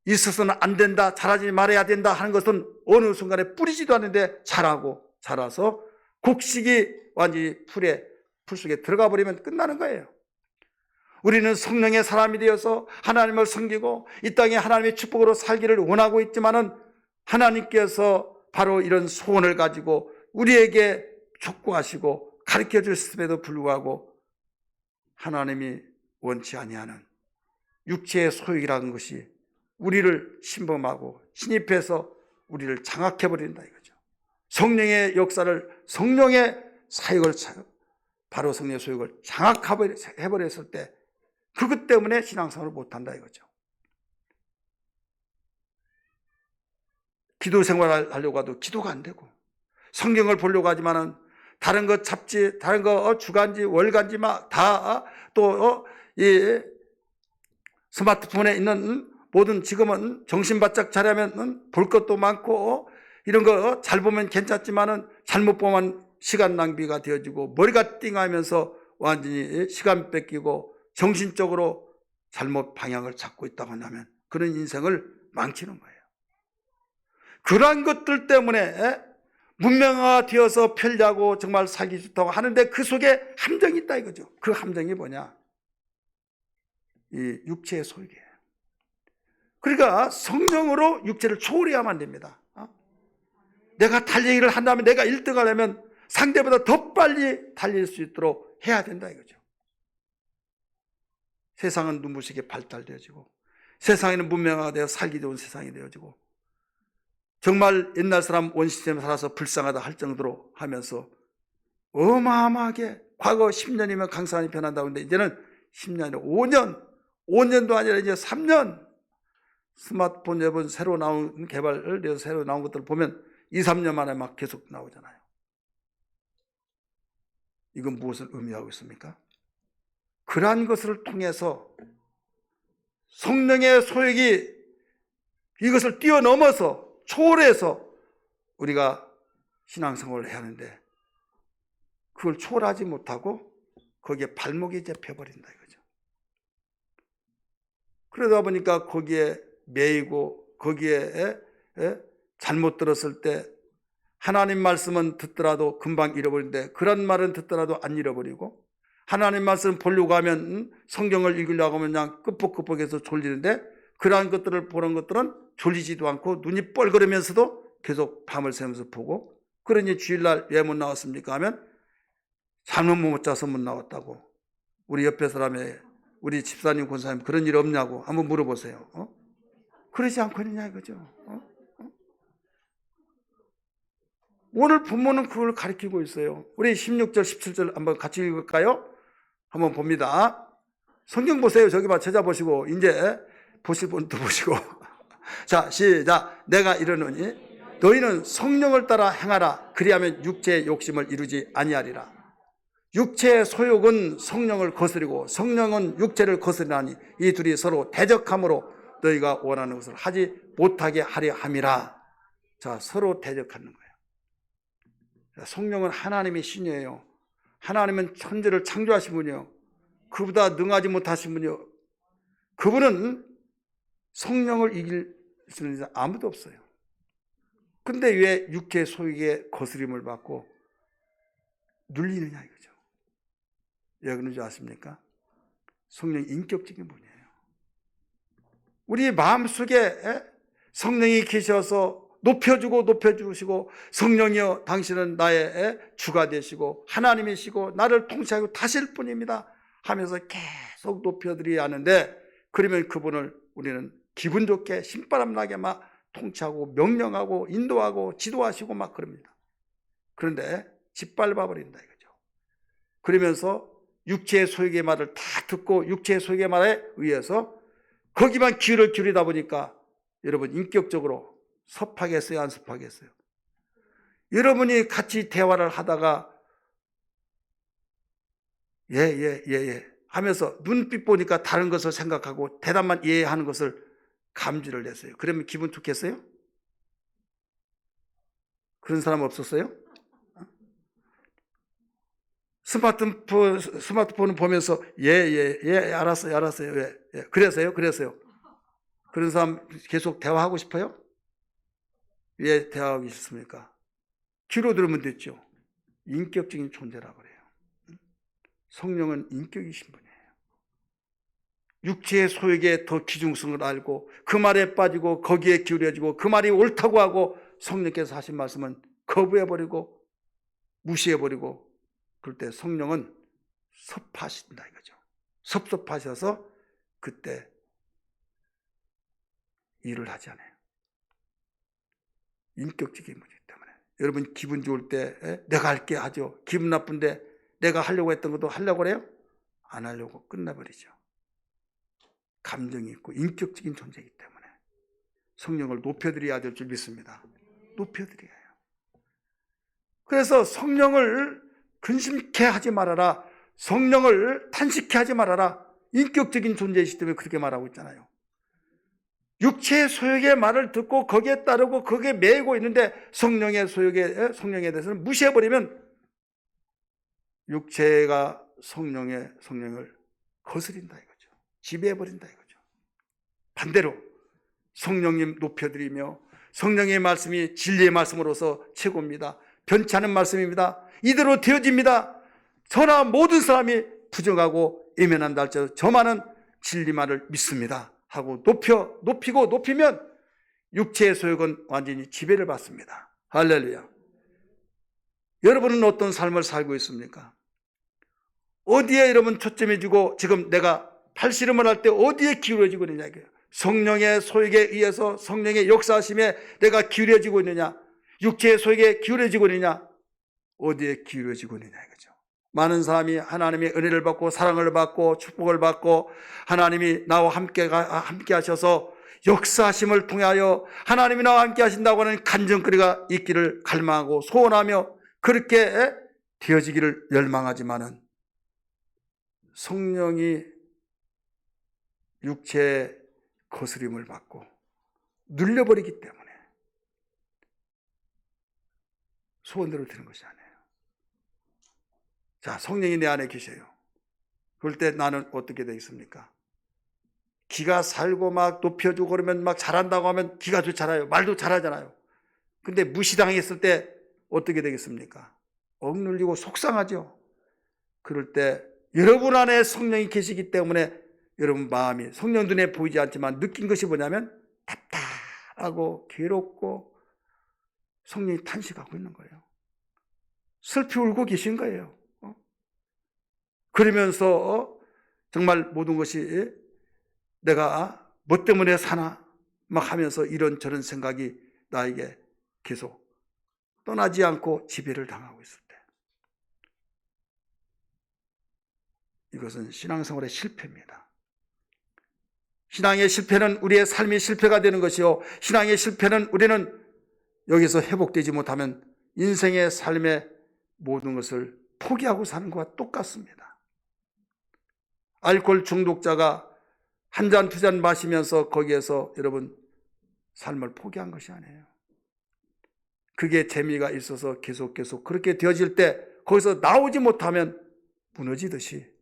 있어서는 안 된다, 자라지 말아야 된다 하는 것은 어느 순간에 뿌리지도 않는데 자라서 곡식이 완전히 풀 속에 들어가 버리면 끝나는 거예요. 우리는 성령의 사람이 되어서 하나님을 섬기고 이 땅에 하나님의 축복으로 살기를 원하고 있지만은, 하나님께서 바로 이런 소원을 가지고 우리에게 촉구하시고 가르쳐 주셨음에도 불구하고 하나님이 원치 아니하는 육체의 소욕이라는 것이 우리를 침범하고 침입해서 우리를 장악해버린다 이거죠. 성령의 역사를, 성령의 사역을, 바로 성령의 소욕을 장악해버렸을 때 그것 때문에 신앙생활을 못한다 이거죠. 기도 생활을 하려고 해도 기도가 안 되고, 성경을 보려고 하지만은 다른 거 잡지, 다른 거 주간지 월간지 막 다 또 이 스마트폰에 있는 모든, 지금은 정신 바짝 차리면 볼 것도 많고 이런 거 잘 보면 괜찮지만은 잘못 보면 시간 낭비가 되어지고 머리가 띵하면서 완전히 시간 뺏기고 정신적으로 잘못 방향을 잡고 있다고 한다면 그런 인생을 망치는 거예요. 그러한 것들 때문에 문명화되어서 편리하고 정말 살기 좋다고 하는데 그 속에 함정이 있다 이거죠. 그 함정이 뭐냐? 이 육체의 소욕이에요. 그러니까 성령으로 육체를 초월해야만 됩니다. 내가 달리기를 한다면, 내가 1등 하려면 상대보다 더 빨리 달릴 수 있도록 해야 된다 이거죠. 세상은 눈부시게 발달되어지고, 세상에는 문명화가 되어 살기 좋은 세상이 되어지고, 정말 옛날 사람 원시점에 살아서 불쌍하다 할 정도로 하면서 어마어마하게, 과거 10년이면 강산이 변한다고 하는데 이제는 10년이 5년도 아니라 이제 3년, 스마트폰 여러분 새로 나온 개발을 해서 새로 나온 것들을 보면 2, 3년 만에 막 계속 나오잖아요. 이건 무엇을 의미하고 있습니까? 그러한 것을 통해서 성령의 소욕이 이것을 뛰어넘어서 초월해서 우리가 신앙생활을 해야 하는데, 그걸 초월하지 못하고 거기에 발목이 잡혀버린다 이거죠. 그러다 보니까 거기에 매이고, 거기에 잘못 들었을 때 하나님 말씀은 듣더라도 금방 잃어버리는데, 그런 말은 듣더라도 안 잃어버리고, 하나님 말씀 보려고 하면, 성경을 읽으려고 하면 그냥 끄뻑끄뻑해서 졸리는데, 그러한 것들을 보는 것들은 졸리지도 않고 눈이 뻘거리면서도 계속 밤을 새면서 보고, 그러니 주일날 왜 못 나왔습니까 하면 잠을 못 자서 못 나왔다고. 우리 옆에 사람의, 우리 집사님 권사님 그런 일 없냐고 한번 물어보세요. 그러지 않고 있느냐 이거죠. 오늘 본문은 그걸 가리키고 있어요. 우리 16절 17절 한번 같이 읽을까요? 한번 봅니다. 성경 보세요. 저기 봐, 제자 보시고 이제 보실 분도 보시고. 자, 시작. 내가 이르노니 너희는 성령을 따라 행하라. 그리하면 육체의 욕심을 이루지 아니하리라. 육체의 소욕은 성령을 거스리고 성령은 육체를 거스리나니 이 둘이 서로 대적함으로 너희가 원하는 것을 하지 못하게 하려 함이라. 자, 서로 대적하는 거예요. 성령은 하나님의 신이에요. 하나님은 천지를 창조하신 분이에요. 그보다 능하지 못하신 분이요. 그분은 성령을 이길 수 있는 사람 아무도 없어요. 근데 왜 육체 소유의 거스림을 받고 눌리느냐 이거죠. 왜 그런 줄 아십니까? 성령이 인격적인 분이에요. 우리 마음속에 성령이 계셔서 높여주시고 성령이여 당신은 나의 주가 되시고 하나님이시고 나를 통치하고 다실 분입니다 하면서 계속 높여드려야 하는데, 그러면 그분을 우리는 기분 좋게 신바람 나게 막 통치하고 명령하고 인도하고 지도하시고 막 그럽니다. 그런데 짓밟아 버린다 이거죠. 그러면서 육체의 소유의 말을 다 듣고 육체의 소유의 말에 의해서 거기만 귀를 기울이다 보니까 여러분 인격적으로 섭하겠어요, 안 섭하겠어요? 여러분이 같이 대화를 하다가 예 하면서 눈빛 보니까 다른 것을 생각하고 대답만 예 하는 것을 감지를 냈어요. 그러면 기분 좋겠어요? 그런 사람 없었어요? 스마트폰을 보면서 알았어요. 예. 그래서요. 그런 사람 계속 대화하고 싶어요? 왜 대화하기 싫습니까? 귀로 들으면 됐죠. 인격적인 존재라고 그래요. 성령은 인격이신 분이에요. 육체의 소유에 더 귀중성을 알고 그 말에 빠지고 거기에 기울여지고 그 말이 옳다고 하고 성령께서 하신 말씀은 거부해버리고 무시해버리고, 그럴 때 성령은 섭하신다 이거죠. 섭섭하셔서 그때 일을 하지 않아요. 인격적인 문제이기 때문에 여러분 기분 좋을 때 내가 할게 하죠. 기분 나쁜데 내가 하려고 했던 것도 하려고 그래요? 안 하려고 끝나버리죠. 감정이 있고 인격적인 존재이기 때문에 성령을 높여드려야 될 줄 믿습니다. 높여드려야 해요. 그래서 성령을 근심케 하지 말아라, 성령을 탄식케 하지 말아라. 인격적인 존재이기 때문에 그렇게 말하고 있잖아요. 육체의 소욕의 말을 듣고 거기에 따르고 거기에 매이고 있는데 성령의 성령에 대해서는 무시해버리면 육체가 성령을 거스린다 이거죠. 지배해버린다 이거죠. 반대로 성령님 높여드리며 성령의 말씀이 진리의 말씀으로서 최고입니다. 변치 않은 말씀입니다. 이대로 되어집니다. 저나 모든 사람이 부정하고 예면한다 할지라도 저만은 진리만을 믿습니다 하고 높이면 육체의 소욕은 완전히 지배를 받습니다. 할렐루야. 여러분은 어떤 삶을 살고 있습니까? 어디에 여러분 초점이 주고 지금 내가 팔씨름을 할 때 어디에 기울어지고 있느냐 이거예요. 성령의 소욕에 의해서 성령의 역사하심에 내가 기울어지고 있느냐, 육체의 소욕에 기울어지고 있느냐, 어디에 기울어지고 있느냐 이거죠. 많은 사람이 하나님의 은혜를 받고 사랑을 받고 축복을 받고 하나님이 나와 함께 하셔서 역사하심을 통하여 하나님이 나와 함께 하신다고 하는 간증거리가 있기를 갈망하고 소원하며 그렇게 되어지기를 열망하지만은 성령이 육체의 거스림을 받고 눌려버리기 때문에 소원대로 되는 것이 아니에요. 자, 성령이 내 안에 계셔요. 그럴 때 나는 어떻게 되겠습니까? 기가 살고 막 높여주고 그러면 막 잘한다고 하면 기가 좋잖아요. 말도 잘하잖아요. 근데 무시당했을 때 어떻게 되겠습니까? 억눌리고 속상하죠. 그럴 때 여러분 안에 성령이 계시기 때문에 여러분 마음이 성령 눈에 보이지 않지만 느낀 것이 뭐냐면 답답하고 괴롭고 성령이 탄식하고 있는 거예요. 슬피 울고 계신 거예요. 그러면서 정말 모든 것이 내가 뭐 때문에 사나 막 하면서 이런저런 생각이 나에게 계속 떠나지 않고 지배를 당하고 있을 때, 이것은 신앙생활의 실패입니다. 신앙의 실패는 우리의 삶이 실패가 되는 것이요, 신앙의 실패는 우리는 여기서 회복되지 못하면 인생의 삶의 모든 것을 포기하고 사는 것과 똑같습니다. 알코올 중독자가 한 잔, 두 잔 마시면서 거기에서 여러분 삶을 포기한 것이 아니에요. 그게 재미가 있어서 계속 그렇게 되어질 때 거기서 나오지 못하면 무너지듯이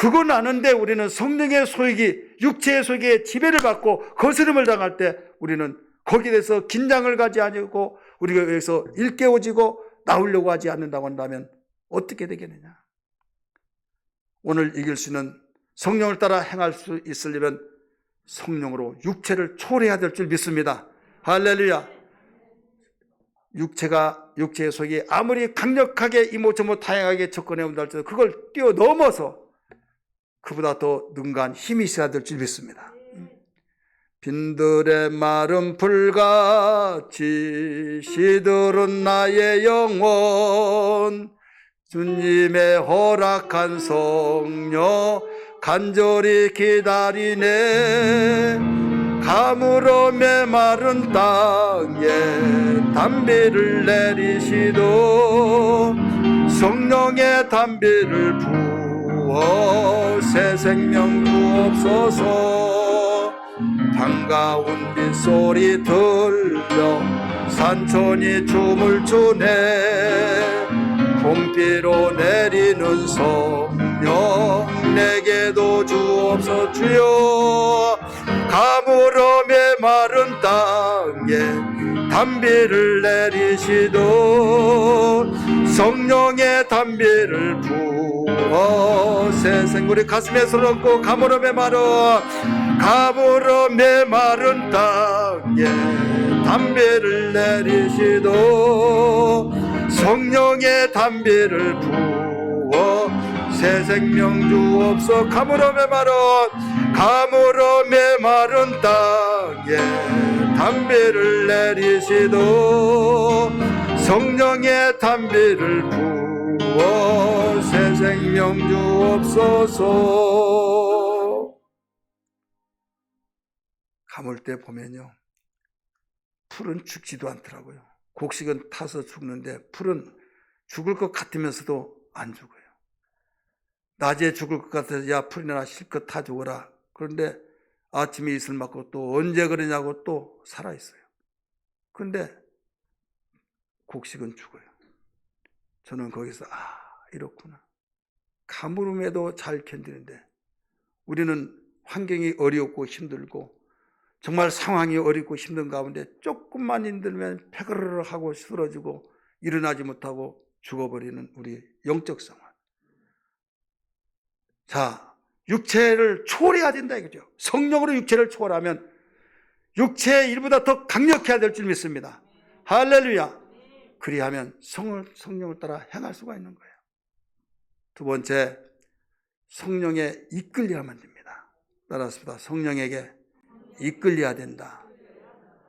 그건 아는데 우리는 성령의 소욕이, 육체의 소욕에 지배를 받고 거스름을 당할 때 우리는 거기에 대해서 긴장을 가지 않고 우리가 여기서 일깨워지고 나오려고 하지 않는다고 한다면 어떻게 되겠느냐? 오늘 이길 수 있는, 성령을 따라 행할 수 있으려면 성령으로 육체를 초월해야 될 줄 믿습니다. 할렐루야. 육체의 속이 아무리 강력하게 이모저모 다양하게 접근해 온다 할지라도 그걸 뛰어넘어서 그보다 더 능가한 힘이 있어야 될 줄 믿습니다. 빈들의 마른 불같이 시들은 나의 영혼, 주님의 허락한 성령 간절히 기다리네. 가물어 메마른 땅에 담비를 내리시도 성령의 담비를 부어 새 생명 주옵소서. 반가운 빗소리 들려 산천이 춤을 추네. 봄비로 내리는 성령 내게도 주옵소서. 주여, 가물어 메마른 땅에 담비를 내리시도 성령의 담비를 부어 새 생물이 가슴에 손얹고 가물어 메마른 땅에 담비를 내리시도 성령의 담비를 부어 새 생명 주옵소서. 가물어 메마른 땅에 담비를 내리시도 성령의 담비를 부어 새 생명 주옵소서. 가물 때 보면요, 풀은 죽지도 않더라고요. 곡식은 타서 죽는데 풀은 죽을 것 같으면서도 안 죽어요. 낮에 죽을 것 같아서 야 풀이나 실컷 타 죽어라. 그런데 아침에 이슬 맞고 또 언제 그러냐고 또 살아있어요. 그런데 곡식은 죽어요. 저는 거기서 이렇구나. 가물음에도 잘 견디는데 우리는 환경이 어렵고 힘들고 정말 상황이 어렵고 힘든 가운데 조금만 힘들면 패거르르 하고 쓰러지고 일어나지 못하고 죽어버리는 우리 영적 상황. 자, 육체를 초월해야 된다 이거죠. 성령으로 육체를 초월하면 육체의 일보다 더 강력해야 될 줄 믿습니다. 할렐루야. 그리하면 성령을 따라 행할 수가 있는 거예요. 두 번째, 성령에 이끌려야만 됩니다. 따라서 성령에게 이끌려야 된다.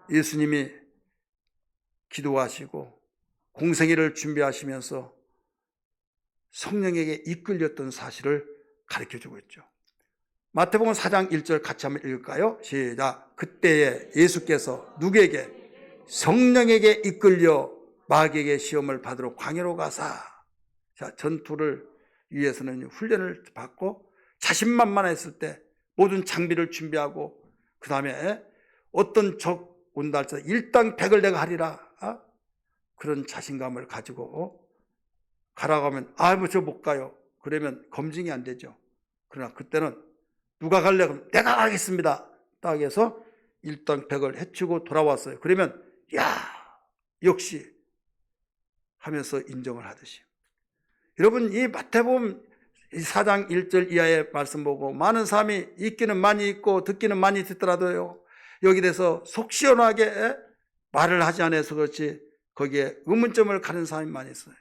예수님이 기도하시고 공생애를 준비하시면서 성령에게 이끌렸던 사실을 가르쳐주고 있죠. 마태복음 4장 1절 같이 한번 읽을까요? 시작. 그때에 예수께서 누구에게? 성령에게 이끌려 마귀에게 시험을 받으러 광야로 가사. 자, 전투를 위해서는 훈련을 받고 자신만만했을 때 모든 장비를 준비하고 그 다음에 어떤 적 온다 할지라도 일당백을 내가 하리라. 그런 자신감을 가지고 가라고 하면 저 못 가요. 그러면 검증이 안 되죠. 그러나 그때는 누가 갈래? 그럼 내가 가겠습니다. 딱 해서 일당백을 해치고 돌아왔어요. 그러면 역시 하면서 인정을 하듯이. 여러분, 이 마태복음 4장 1절 이하의 말씀 보고 많은 사람이 읽기는 많이 읽고 듣기는 많이 듣더라도요, 여기 대해서 속 시원하게 말을 하지 않아서 그렇지 거기에 의문점을 가는 사람이 많이 있어요.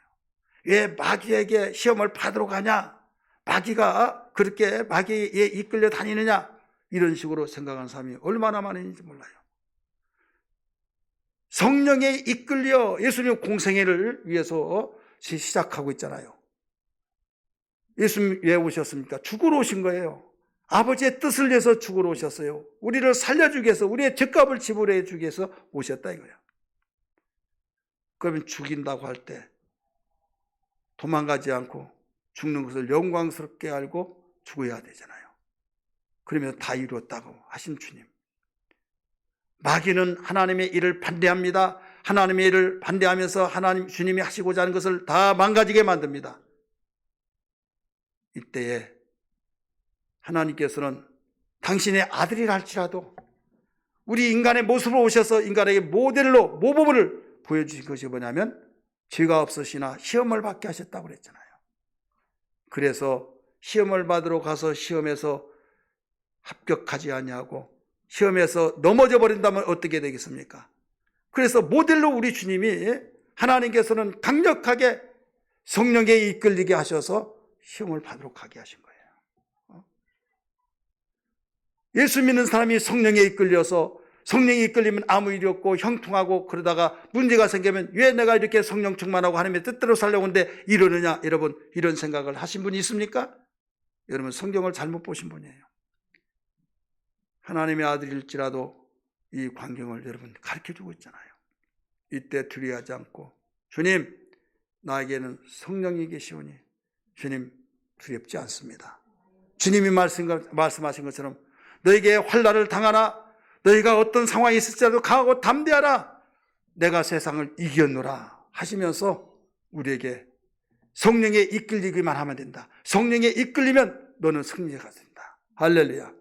왜 마귀에게 시험을 받으러 가냐? 마귀가 그렇게 마귀에 이끌려 다니느냐? 이런 식으로 생각하는 사람이 얼마나 많은지 몰라요. 성령에 이끌려 예수님 공생애를 위해서 시작하고 있잖아요. 예수님 왜 오셨습니까? 죽으러 오신 거예요. 아버지의 뜻을 위해서 죽으러 오셨어요. 우리를 살려주기 위해서, 우리의 죗값을 지불해 주기 위해서 오셨다 이거예요. 그러면 죽인다고 할 때 도망가지 않고 죽는 것을 영광스럽게 알고 죽어야 되잖아요. 그러면 다 이루었다고 하신 주님. 마귀는 하나님의 일을 반대합니다. 하나님의 일을 반대하면서 하나님 주님이 하시고자 하는 것을 다 망가지게 만듭니다. 이때에 하나님께서는 당신의 아들이라 할지라도 우리 인간의 모습으로 오셔서 인간에게 모델로 모범을 보여주신 것이 뭐냐면 죄가 없으시나 시험을 받게 하셨다고 그랬잖아요. 그래서 시험을 받으러 가서 시험에서 합격하지 아니하고 시험에서 넘어져 버린다면 어떻게 되겠습니까? 그래서 모델로 우리 주님이 하나님께서는 강력하게 성령에 이끌리게 하셔서 시험을 받도록 가게 하신 거예요. 예수 믿는 사람이 성령에 이끌려서 성령에 이끌리면 아무 일이 없고 형통하고 그러다가 문제가 생기면 왜 내가 이렇게 성령 충만하고 하나님의 뜻대로 살려고 하는데 이러느냐, 여러분, 이런 생각을 하신 분이 있습니까? 여러분, 성경을 잘못 보신 분이에요. 하나님의 아들일지라도 이 광경을 여러분 가르쳐주고 있잖아요. 이때 두려워하지 않고 주님, 나에게는 성령이 계시오니 주님 두렵지 않습니다. 주님이 말씀하신 것처럼 너에게 환난을 당하나 너희가 어떤 상황이 있을지라도 강하고 담대하라, 내가 세상을 이겼노라 하시면서 우리에게 성령에 이끌리기만 하면 된다. 성령에 이끌리면 너는 승리가 된다. 할렐루야.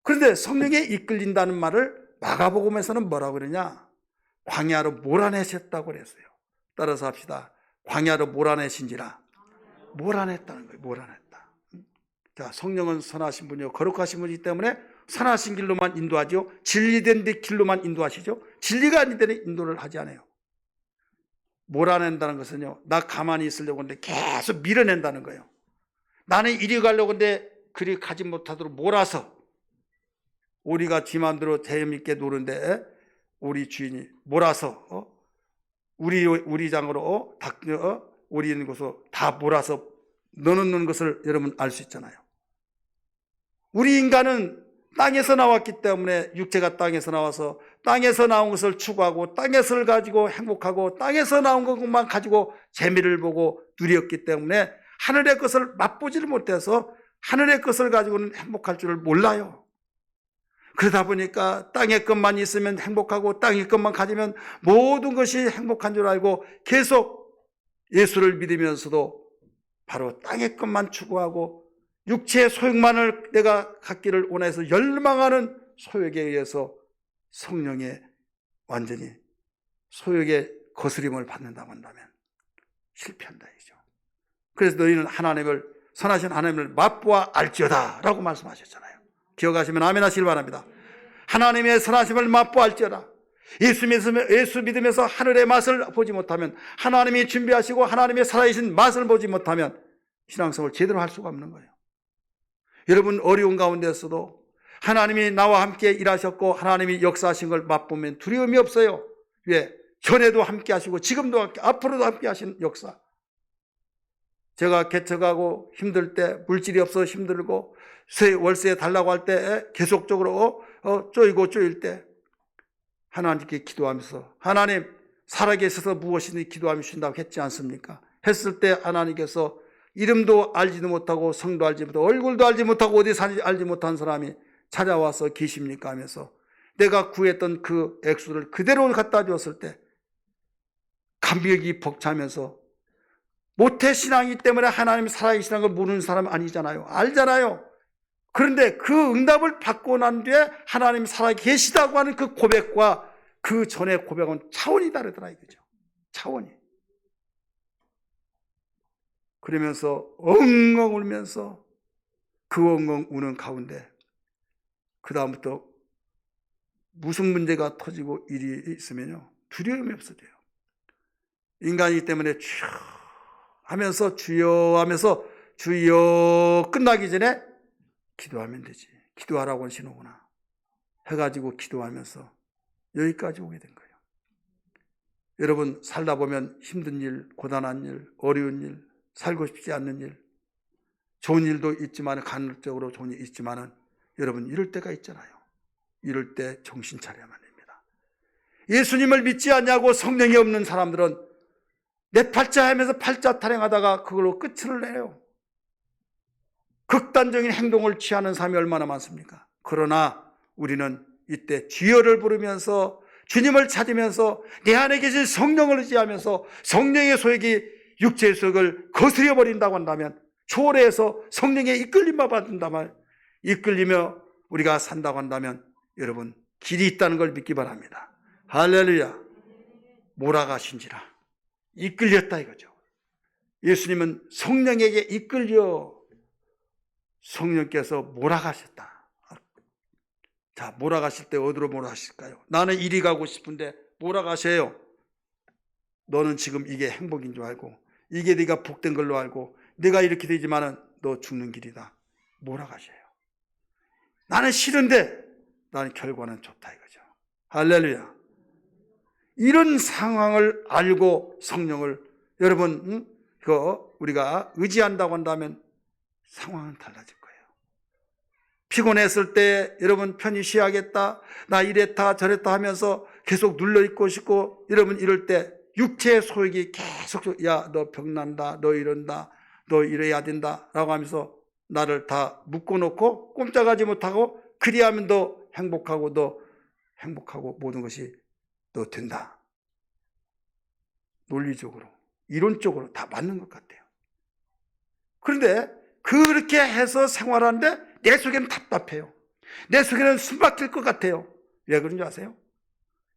그런데 성령에 이끌린다는 말을 마가복음에서는 뭐라고 그러냐? 광야로 몰아내셨다고 그랬어요. 따라서 합시다. 광야로 몰아내신지라. 몰아냈다는 거예요. 몰아냈다. 자, 성령은 선하신 분이요 거룩하신 분이기 때문에 선하신 길로만 인도하죠. 진리된 길로만 인도하시죠. 진리가 아닌 데는 인도를 하지 않아요. 몰아낸다는 것은요, 나 가만히 있으려고 하는데 계속 밀어낸다는 거예요. 나는 이리 가려고 하는데 그리 가지 못하도록 몰아서, 우리가 지 맘대로 재미있게 노는데 우리 주인이 몰아서 우리 장으로 우리 있는 곳으로 다 몰아서 넣는 것을 여러분 알 수 있잖아요. 우리 인간은 땅에서 나왔기 때문에 육체가 땅에서 나와서 땅에서 나온 것을 추구하고 땅에서 가지고 행복하고 땅에서 나온 것만 가지고 재미를 보고 누렸기 때문에 하늘의 것을 맛보지를 못해서 하늘의 것을 가지고는 행복할 줄을 몰라요. 그러다 보니까 땅의 것만 있으면 행복하고 땅의 것만 가지면 모든 것이 행복한 줄 알고 계속 예수를 믿으면서도 바로 땅의 것만 추구하고 육체의 소욕만을 내가 갖기를 원해서 열망하는 소욕에 의해서 성령의 완전히 소욕의 거스림을 받는다고 한다면 실패한다 이죠. 그래서 너희는 하나님을, 선하신 하나님을 맛보아 알지어다 라고 말씀하셨잖아요. 기억하시면 아멘 하시길 바랍니다. 하나님의 선하심을 맛보아 알지어다. 예수 믿으면서 하늘의 맛을 보지 못하면, 하나님이 준비하시고 하나님의 살아계신 맛을 보지 못하면 신앙생활을 제대로 할 수가 없는 거예요. 여러분, 어려운 가운데서도 하나님이 나와 함께 일하셨고 하나님이 역사하신 걸 맛보면 두려움이 없어요. 왜? 전에도 함께 하시고 지금도 함께, 앞으로도 함께 하신 역사. 제가 개척하고 힘들 때, 물질이 없어 힘들고 월세 달라고 할 때 계속적으로 쪼일 때 하나님께 기도하면서, 하나님 살아계셔서 무엇이든지 기도하며 주신다고 했지 않습니까? 했을 때 하나님께서 이름도 알지도 못하고 성도 알지 못하고 얼굴도 알지 못하고 어디 사는지 알지 못한 사람이 찾아와서 계십니까 하면서 내가 구했던 그 액수를 그대로 갖다 주었을 때 감격이 벅차면서, 모태신앙이기 때문에 하나님 살아계시는 걸 모르는 사람 아니잖아요. 알잖아요. 그런데 그 응답을 받고 난 뒤에 하나님 살아계시다고 하는 그 고백과 그 전의 고백은 차원이 다르더라 이거죠. 차원이. 그러면서 엉엉 울면서 그 엉엉 우는 가운데 그 다음부터 무슨 문제가 터지고 일이 있으면요, 두려움이 없어져요. 인간이기 때문에 주여 하면서 주여 하면서 주여 끝나기 전에 기도하면 되지. 기도하라고 하시는구나 해가지고 기도하면서 여기까지 오게 된 거예요. 여러분, 살다 보면 힘든 일, 고단한 일, 어려운 일, 살고 싶지 않는 일, 좋은 일도 있지만, 간헐적으로 좋은 일이 있지만은 여러분 이럴 때가 있잖아요. 이럴 때 정신 차려야만 됩니다. 예수님을 믿지 않냐고 성령이 없는 사람들은 내 팔자 하면서 팔자 타령하다가 그걸로 끝을 내요. 극단적인 행동을 취하는 사람이 얼마나 많습니까? 그러나 우리는 이때 주여를 부르면서 주님을 찾으면서 내 안에 계신 성령을 의지하면서 성령의 소욕이 육체의 소욕을 거스려 버린다고 한다면 초월해서 성령의 이끌림만 받는다면, 이끌리며 우리가 산다고 한다면 여러분 길이 있다는 걸 믿기 바랍니다. 할렐루야. 몰아가신지라 이끌렸다 이거죠. 예수님은 성령에게 이끌려 성령께서 몰아가셨다. 자, 몰아가실 때 어디로 몰아가실까요? 나는 이리 가고 싶은데 몰아가셔요. 너는 지금 이게 행복인 줄 알고, 이게 네가 복된 걸로 알고, 네가 이렇게 되지만은 너 죽는 길이다. 몰아가셔요. 나는 싫은데 나는 결과는 좋다 이거죠. 할렐루야. 이런 상황을 알고 성령을 여러분 우리가 의지한다고 한다면 상황은 달라질 거예요. 피곤했을 때 여러분 편히 쉬어야겠다, 나 이랬다 저랬다 하면서 계속 눌러있고 싶고, 여러분 이럴 때 육체의 소욕이 계속 야, 너 병난다, 너 이런다, 너 이래야 된다 라고 하면서 나를 다 묶어놓고 꼼짝하지 못하고, 그리하면 너 행복하고 모든 것이 너 된다. 논리적으로 이론적으로 다 맞는 것 같아요. 그런데 그렇게 해서 생활하는데 내 속에는 답답해요. 내 속에는 숨 막힐 것 같아요. 왜 그런지 아세요?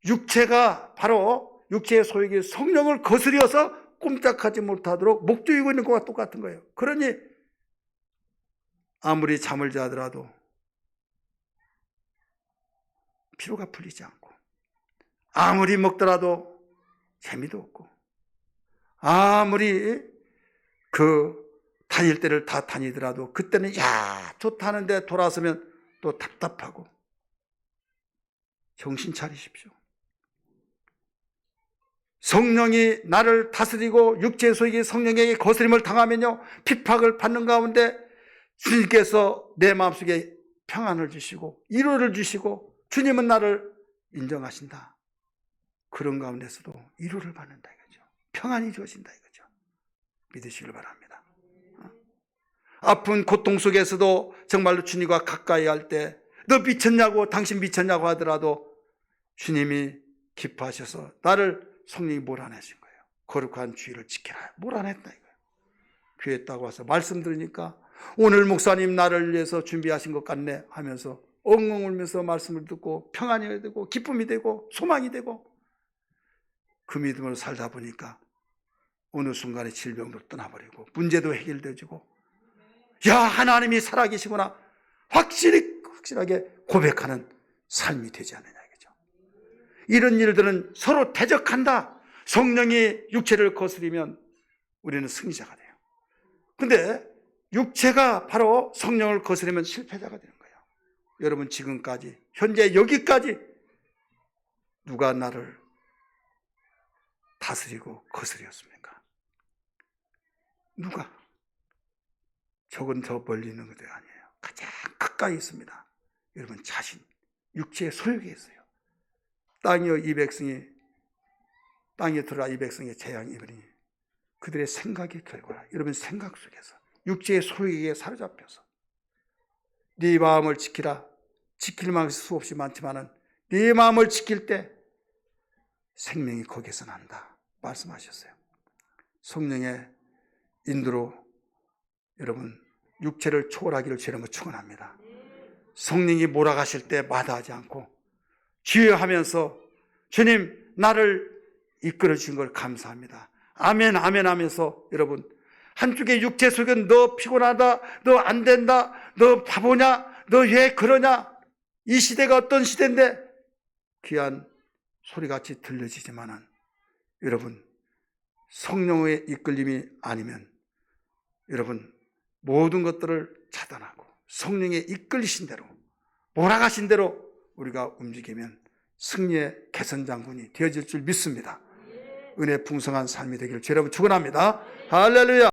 육체가 바로 육체의 소욕이 성령을 거스려서 꼼짝하지 못하도록 목조이고 있는 것과 똑같은 거예요. 그러니 아무리 잠을 자더라도 피로가 풀리지 않고, 아무리 먹더라도 재미도 없고, 아무리 다닐 때를 다 다니더라도 그때는 야 좋다는데 돌아서면 또 답답하고. 정신 차리십시오. 성령이 나를 다스리고 육체의 소욕이 성령에게 거스림을 당하면요, 핍박을 받는 가운데 주님께서 내 마음속에 평안을 주시고 위로를 주시고, 주님은 나를 인정하신다. 그런 가운데서도 위로를 받는다 이거죠. 평안이 주어진다 이거죠. 믿으시길 바랍니다. 아픈 고통 속에서도 정말로 주님과 가까이 할 때 너 미쳤냐고, 당신 미쳤냐고 하더라도 주님이 기뻐하셔서 나를 성령이 몰아내신 거예요. 거룩한 주의를 지켜라. 몰아냈다 이거예요. 교회 있다고 와서 말씀 들으니까 오늘 목사님 나를 위해서 준비하신 것 같네 하면서 엉엉 울면서 말씀을 듣고 평안이 되고 기쁨이 되고 소망이 되고, 그 믿음으로 살다 보니까 어느 순간에 질병도 떠나버리고 문제도 해결되고, 야 하나님이 살아계시구나 확실하게 고백하는 삶이 되지 않느냐 이거죠. 이런 일들은 서로 대적한다. 성령이 육체를 거스리면 우리는 승리자가 돼요. 근데 육체가 바로 성령을 거스리면 실패자가 되는 거예요. 여러분 지금까지 현재 여기까지 누가 나를 다스리고 거스렸습니까? 누가? 적은 더 멀리 있는 것도 아니에요. 가장 가까이 있습니다. 여러분 자신, 육체의 소욕이 있어요. 땅에 들어라 이 백성의 재앙이 이르니 그들의 생각의 결과라. 여러분 생각 속에서 육체의 소욕에 사로잡혀서 네 마음을 지키라. 지킬 만한 것이 수없이 많지만은 네 마음을 지킬 때 생명이 거기에서 난다 말씀하셨어요. 성령의 인도로 여러분 육체를 초월하기를 주님으로 축원합니다. 성령이 몰아가실 때 마다하지 않고 주여하면서 주님 나를 이끌어 주신 걸 감사합니다. 아멘 아멘 하면서 여러분 한쪽에 육체 속은 너 피곤하다, 너 안 된다, 너 바보냐, 너 왜 그러냐, 이 시대가 어떤 시대인데 귀한 소리같이 들려지지만은 여러분 성령의 이끌림이 아니면 여러분 모든 것들을 차단하고 성령의 이끌리신 대로 몰아가신 대로 우리가 움직이면 승리의 개선장군이 되어질 줄 믿습니다. 은혜 풍성한 삶이 되기를 여러분 축원합니다. 할렐루야.